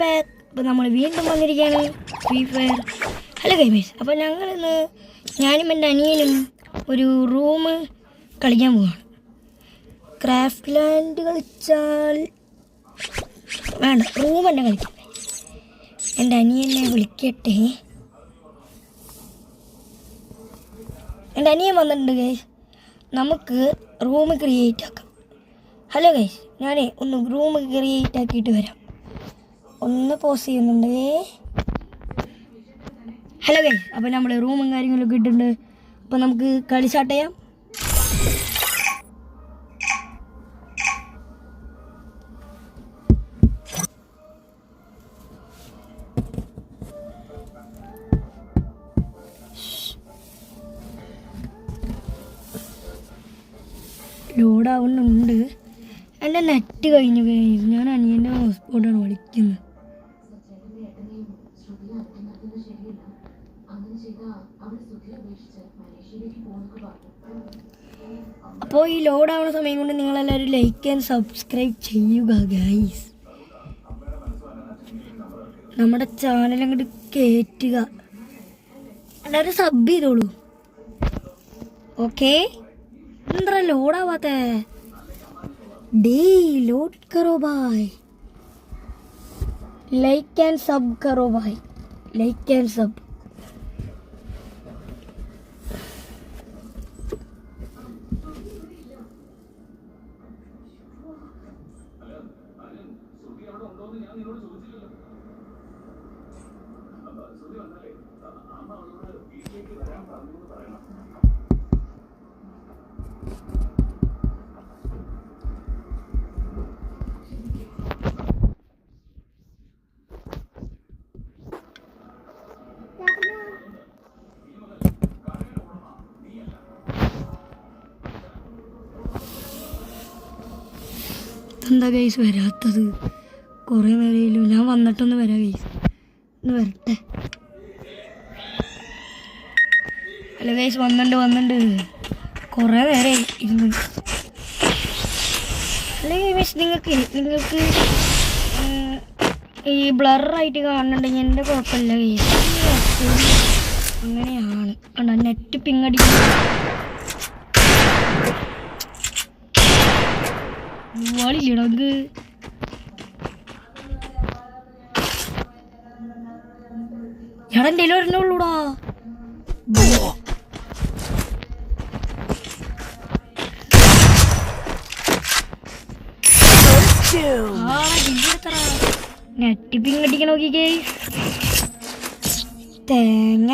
Back. അപ്പോൾ നമ്മൾ വീണ്ടും വന്നിരിക്കുകയാണ് ഫ്രീ ഫയർ. ഹലോ ഗെയിമേഴ്സ്, അപ്പോൾ ഞങ്ങളിന്ന് ഞാനും എൻ്റെ അനിയനും ഒരു റൂം കളിക്കാൻ പോവാണ്. ക്രാഫ്റ്റ് ലാൻഡ് കളിച്ചാൽ വേണ്ട, റൂം തന്നെ കളിക്കാം. എൻ്റെ അനിയനെ വിളിക്കട്ടെ. എൻ്റെ അനിയൻ വന്നിട്ടുണ്ട് ഗൈസ്. നമുക്ക് റൂം ക്രിയേറ്റ് ആക്കാം. ഹലോ ഗൈസ്, ഞാനേ ഒന്ന് റൂം ക്രിയേറ്റ് ആക്കിയിട്ട് വരാം. ഒന്ന് പോസ് ചെയ്യുന്നുണ്ട്. ഹലോ ഗൈസ്, അപ്പോൾ നമ്മൾ റൂമും കാര്യങ്ങളൊക്കെ ഇട്ടിട്ടുണ്ട്. അപ്പോൾ നമുക്ക് കളി സ്റ്റാർട്ട് ചെയ്യാം. ലോഡാവുന്നുണ്ട്. എൻ്റെ നെറ്റ് കഴിഞ്ഞു കഴിഞ്ഞു. ഞാൻ അനിയൻ്റെ ഹോട്ട്സ്പോട്ടാണ് വിളിക്കുന്നത്. അപ്പോൾ ഈ ലോഡാവുന്ന സമയം കൊണ്ട് നിങ്ങളെല്ലാവരും ലൈക്ക് ആൻഡ് സബ്സ്ക്രൈബ് ചെയ്യുക ഗൈസ്. നമ്മുടെ ചാനൽ അങ്ങോട്ട് കയറ്റുക. എല്ലാവരും സബ് ചെയ്തോളൂ. ഓക്കെ, എന്താ ലോഡാവാത്ത? ഡേ ലോഡ് കറോ ഭായ്. ലൈക്ക് ആൻഡ് സബ് കറോ ഭായ്. Like and sub. എന്താ ഗൈസ് വരാത്തത്? കുറേ നേരമല്ലോ. ഞാൻ വന്നിട്ടൊന്ന് വരാം ഗൈസ്, ഒന്ന് വരട്ടെ. അല്ല ഗൈസ്, വന്നിട്ടുണ്ട്. കുറേ നേരം ഇരുന്ന്. അല്ല ഗൈസ്, നിങ്ങൾക്ക് ഈ ബ്ലറായിട്ട് കാണുന്നുണ്ടെങ്കിൽ എൻ്റെ കുഴപ്പമില്ല ഗൈസ്. അങ്ങനെയാണ് കണ്ട, നെറ്റ് പിങ്ങടിക്കുന്നു. വാളിലിടക്ക് എടാ എൻ്റെ ഒരെണ്ണുള്ളൂടാ. നെറ്റ് പിങ്ങടിക്ക നോക്കി ഗൈസ്. തേങ്ങ.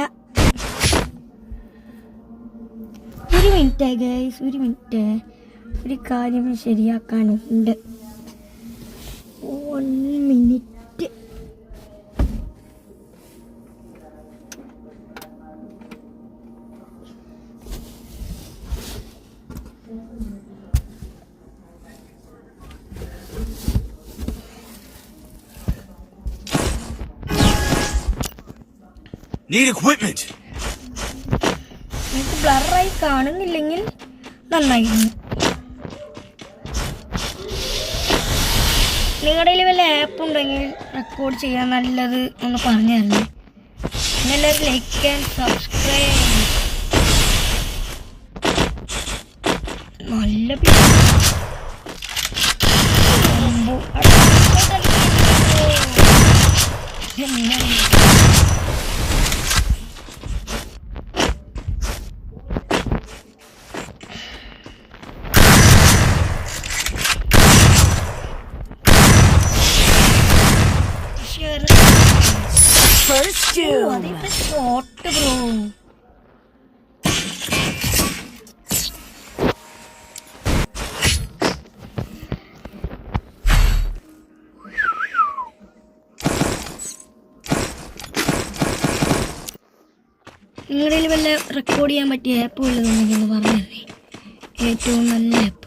ഒരു മിനിറ്റ് ഗൈസ്, ഒരു മിനിറ്റ്. ഒരു കാര്യം ശരിയാക്കാനുണ്ട്. 1 മിനിറ്റ്. Need equipment. എനിക്ക് ബ്ലറായി കാണുന്നില്ലെങ്കിൽ നന്നായിരുന്നു. നിങ്ങളുടെ കയ്യിൽ വല്ല ആപ്പ് ഉണ്ടെങ്കിൽ റെക്കോർഡ് ചെയ്യാൻ നല്ലത് ഒന്ന് പറഞ്ഞു തരണേ. പിന്നെ എല്ലാവരും ലൈക്ക് ആൻഡ് സബ്സ്ക്രൈബ്. നല്ല അതിപ്പോ ഷോട്ട് ബ്രോ. നിങ്ങളിൽ വല്ല റെക്കോർഡ് ചെയ്യാൻ പറ്റിയ ആപ്പ് ഉള്ളതുണ്ടെങ്കിൽ ഒന്ന് പറഞ്ഞു തരണേ. ഏറ്റവും നല്ല ആപ്പ്.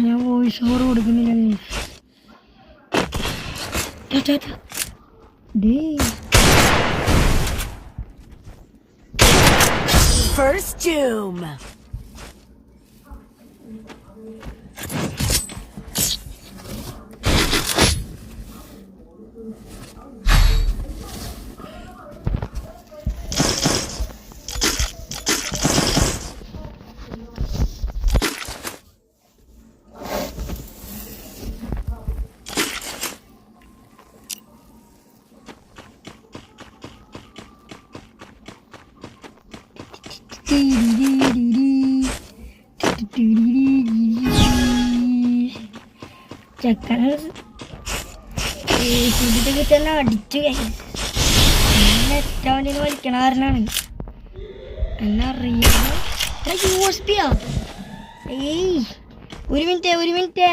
ഞാൻ വോയിസ് ഓവർ കൊടുക്കുന്നില്ല. First doom. ചെക്കന് ഇതിലേക്ക് തന്നെ അടിച്ചു ഏറ്റവും വലിയ വലിക്കണ കാരനാണ് എന്നെ അറിയാം. യൂസ്പിയാ ഏയ് ഒരു മിനിറ്റ്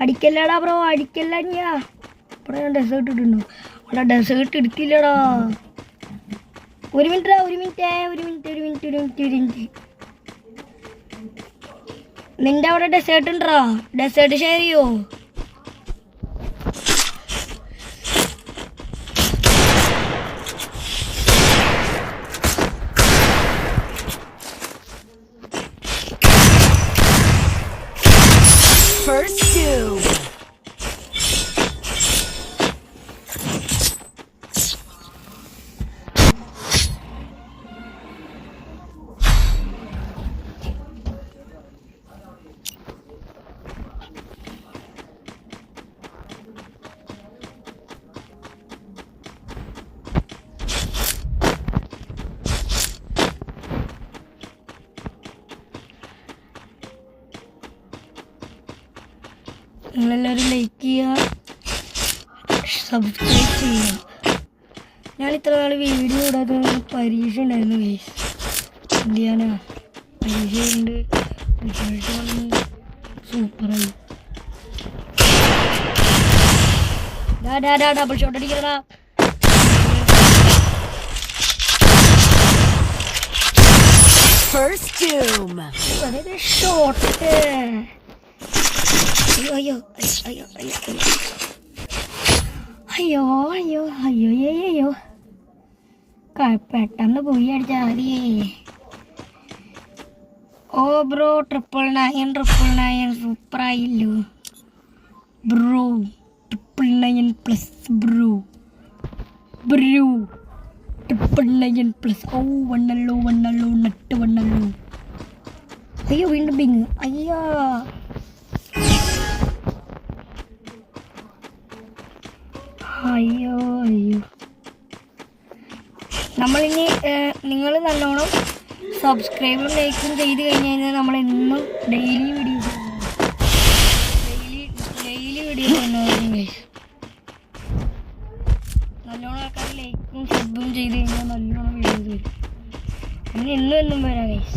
അടിക്കല്ലടാ ബ്രോ, അടിക്കല്ല. ഇവിടെ ഞാൻ ഡെസേർട്ട് ഇട്ടുണ്ടോ? അവിടെ ഡെസേർട്ട് എടുത്തില്ലടാ. ഒരു മിനിറ്റ് നിന്റെ അവിടെ ഡെസേർട്ട് ഉണ്ടോ? ഡെസേർട്ട് ഷെയർ ചെയ്യോ? First doom. നിങ്ങളെല്ലാവരും ലൈക്ക് ചെയ്യുക, സബ്സ്ക്രൈബ് ചെയ്യുക. ഞാൻ ഇത്ര നാൾ വീഡിയോ ഇടാത്ത പരീക്ഷ ഉണ്ടായിരുന്നു ഗൈസ്. എന്ത് ചെയ്യാനാ, പരീക്ഷയുണ്ട്, റിസൾട്ട് വന്നു, സൂപ്പറായി. ഡബിൾ ഷോട്ട് അടിക്കടാ. First doom. ഷോട്ട് അയ്യോ പെട്ടെന്ന് പോയി അടിച്ചാ മതിയേ. ഓ ബ്രോ 999 സൂപ്പറായില്ലോ ബ്രോ. 999+ ബ്രോ 999+. ഓ വണ്ണല്ലോ നട്ട് വണ്ണല്ലോ. അയ്യോ വീണ്ടും പിങ്. അയ്യോ നമ്മളിനി നിങ്ങൾ നല്ലോണം സബ്സ്ക്രൈബും ലൈക്കും ചെയ്ത് കഴിഞ്ഞ് കഴിഞ്ഞാൽ നമ്മളെന്നും ഡെയിലി വീഡിയോസ് ചെയ്യുന്നതായിരിക്കും. നല്ലോണം ആൾക്കാർ ലൈക്കും സബും ചെയ്ത് കഴിഞ്ഞാൽ നല്ലോണം വീഡിയോസ് വരും. അങ്ങനെ എന്നും വരാം ഗൈസ്.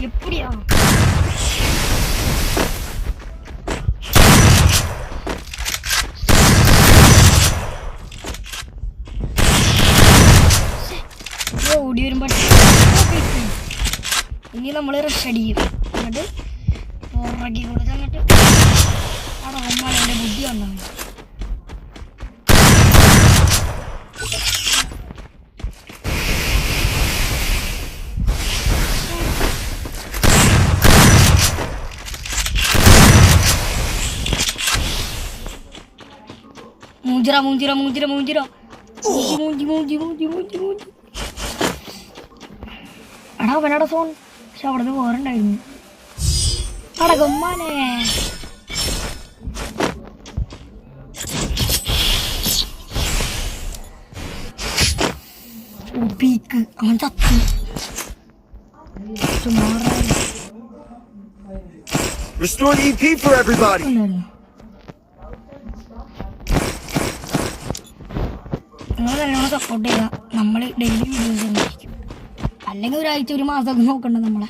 எப்படியா ഓടി വരുമ്പോൾ ഇനി നമ്മൾ റഷ് അടിക്കും. എന്നിട്ട് പുറകെ കൊടുത്ത് അങ്ങോട്ട് അവിടെ അമ്മ എൻ്റെ ബുദ്ധി ഉണ്ടാവും. മൂഞ്ചിറ എടാ അവനടെ ഫോൺ. പക്ഷെ അവിടെ നിന്ന് വേറുണ്ടായിരുന്നു. അടകമ്മാനെ പീക്ക് അവൻ ചത്തു. Restore the EP for everybody. നിങ്ങൾ നല്ലോണം സപ്പോർട്ട് ചെയ്യുക. നമ്മൾ ഡെയിലി വീഡിയോസ് ഉണ്ടായിരിക്കും. അല്ലെങ്കിൽ ഒരാഴ്ച ഒരു മാസമൊക്കെ നോക്കണ്ട നമ്മളെ.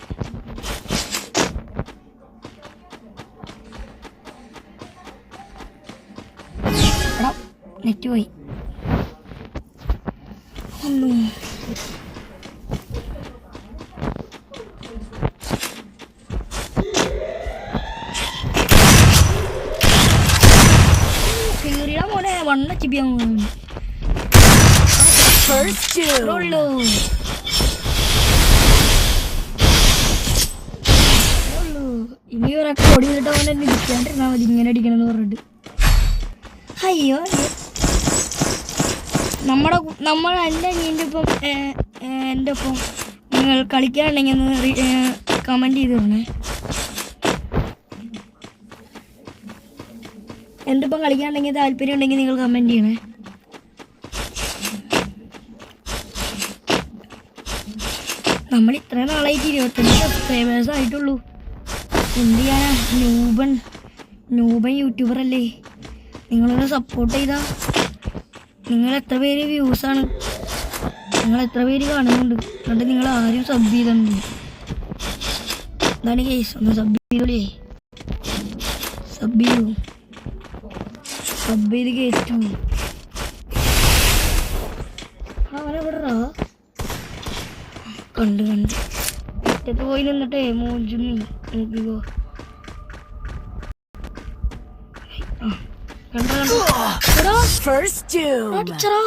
എടാ നെറ്റ് പോയി. ഒന്നും കീറിയ മോനെ വണ്ണച്ചിപ്പിയാ First doom. ഉള്ളൂ. ഇനി ഒരൊക്കെ ഓടി ചെയ്തിട്ട് അവൻ എന്നെ ഇരിക്കാണ്ടിരുന്നാ മതി, ഇങ്ങനെ അടിക്കണമെന്ന് പറഞ്ഞിട്ട്. അയ്യോ നമ്മൾ എൻ്റെ അനിയൻ്റെ ഒപ്പം എൻ്റെ ഒപ്പം നിങ്ങൾ കളിക്കാനുണ്ടെങ്കിൽ ഒന്ന് കമൻറ്റ് ചെയ്ത് തരണേ. എൻ്റെ ഒപ്പം കളിക്കാനുണ്ടെങ്കിൽ താല്പര്യം ഉണ്ടെങ്കിൽ നിങ്ങൾ കമൻറ്റ് ചെയ്യണേ. നമ്മൾ ഇത്ര നാളായിട്ട് 25 സബ്സ്ക്രൈബേഴ്സ് ആയിട്ടുള്ളൂ. എന്ത് ചെയ്യാനാ, നൂബൻ യൂട്യൂബർ അല്ലേ. നിങ്ങളൊന്ന് സപ്പോർട്ട് ചെയ്താൽ. നിങ്ങൾ എത്ര പേര് വ്യൂസാണ്, നിങ്ങൾ എത്ര പേര് കാണുന്നുണ്ട്, എന്നിട്ട് നിങ്ങൾ ആരും സബ് ചെയ്തിട്ടുണ്ട്. അതാണ് കേസ്. ഒന്ന് സബ് ചെയ്തോളേ, സബ് ചെയ്ത് കേറ്റു. അവനെവിടാ കണ്ട് മുറ്റത്ത് പോയി നിന്നിട്ടേ മോജുമ്മി നോക്കിക്കോ. First doom. അടിച്ചറാ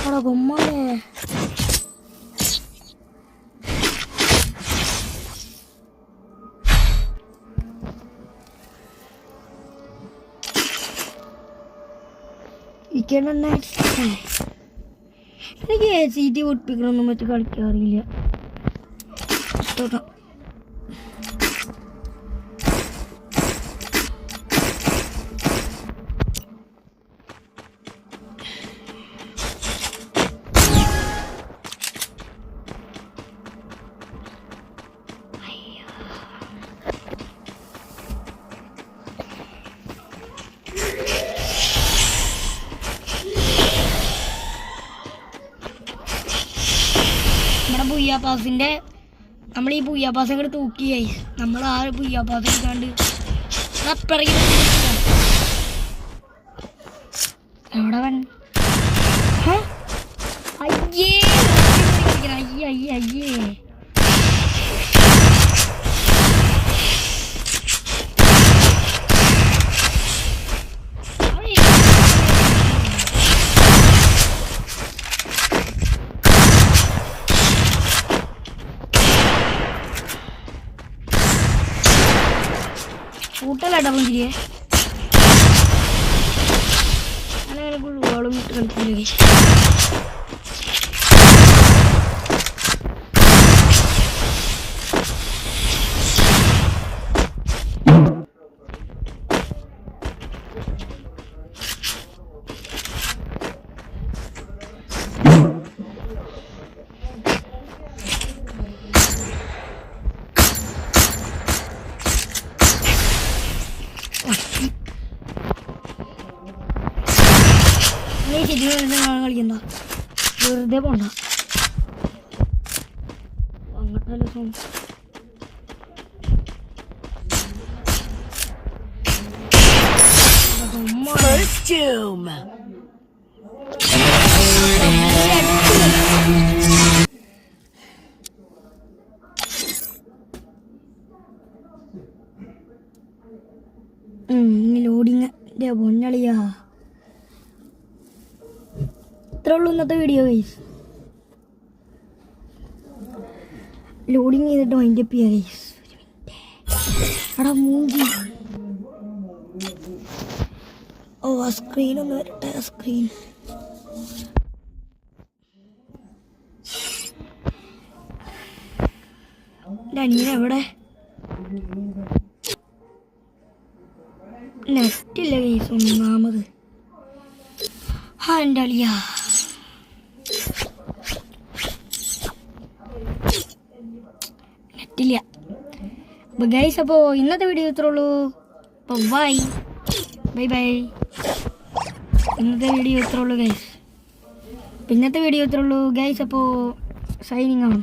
അവിടെ ബൊമ്മേ. എനിക്ക് ACT പൊട്ടിപ്പിക്കണമെന്നും മറ്റു കളിക്കാറില്ല. പുയ്യാപ്പാസിൻ്റെ നമ്മൾ ഈ പുയ്യാപ്പാസ് അങ്ങോട്ട് തൂക്കിയായി. നമ്മൾ ആ പുയ്യാപ്പാസ് എടുക്കാണ്ട് അപ്പിറങ്ങി എവിടെ വൻ അയ്യേ അയ്യേ അയ്യേ കൂട്ടലാട്ടാ പുഞ്ചിരിയെ. അങ്ങനെ ഗോളും ഇട്ട് കളിക്കില്ലേ. കളിക്കണ്ട, വെറുതെ പോണ്ട അങ്ങോട്ടല്ല. First doom. ലോഡിങ് പൊന്നളിയാ. ഇത്രേ ഉള്ളൂ ഇന്നത്തെ വീഡിയോ ഗൈസ്. ലോഡിങ് ചെയ്തിട്ട് വൈൻഡപ്പ് ചെയ്യാം ഗൈസ്. എടാ മൂഞ്ചി. ഓ ആ സ്ക്രീൻ ഒന്ന് വരട്ടെ. ആ സ്ക്രീൻ അനിയൻ എവിടെ? നെറ്റില്ല ഗൈസ് ഒന്നാമത്. എൻ്റെ അളിയാ നെറ്റില്ല. അപ്പോൾ ഗൈസ്, അപ്പോൾ ഇന്നത്തെ വീഡിയോ ഇത്രേ ഉള്ളൂ. അപ്പോൾ ബൈ ബൈ. ഇന്നത്തെ വീഡിയോ ഇത്രേ ഉള്ളൂ ഗൈസ്. ഇന്നത്തെ വീഡിയോ ഇത്രേ ഉള്ളൂ ഗൈസ്. അപ്പോൾ സൈനിങ് ആണ്.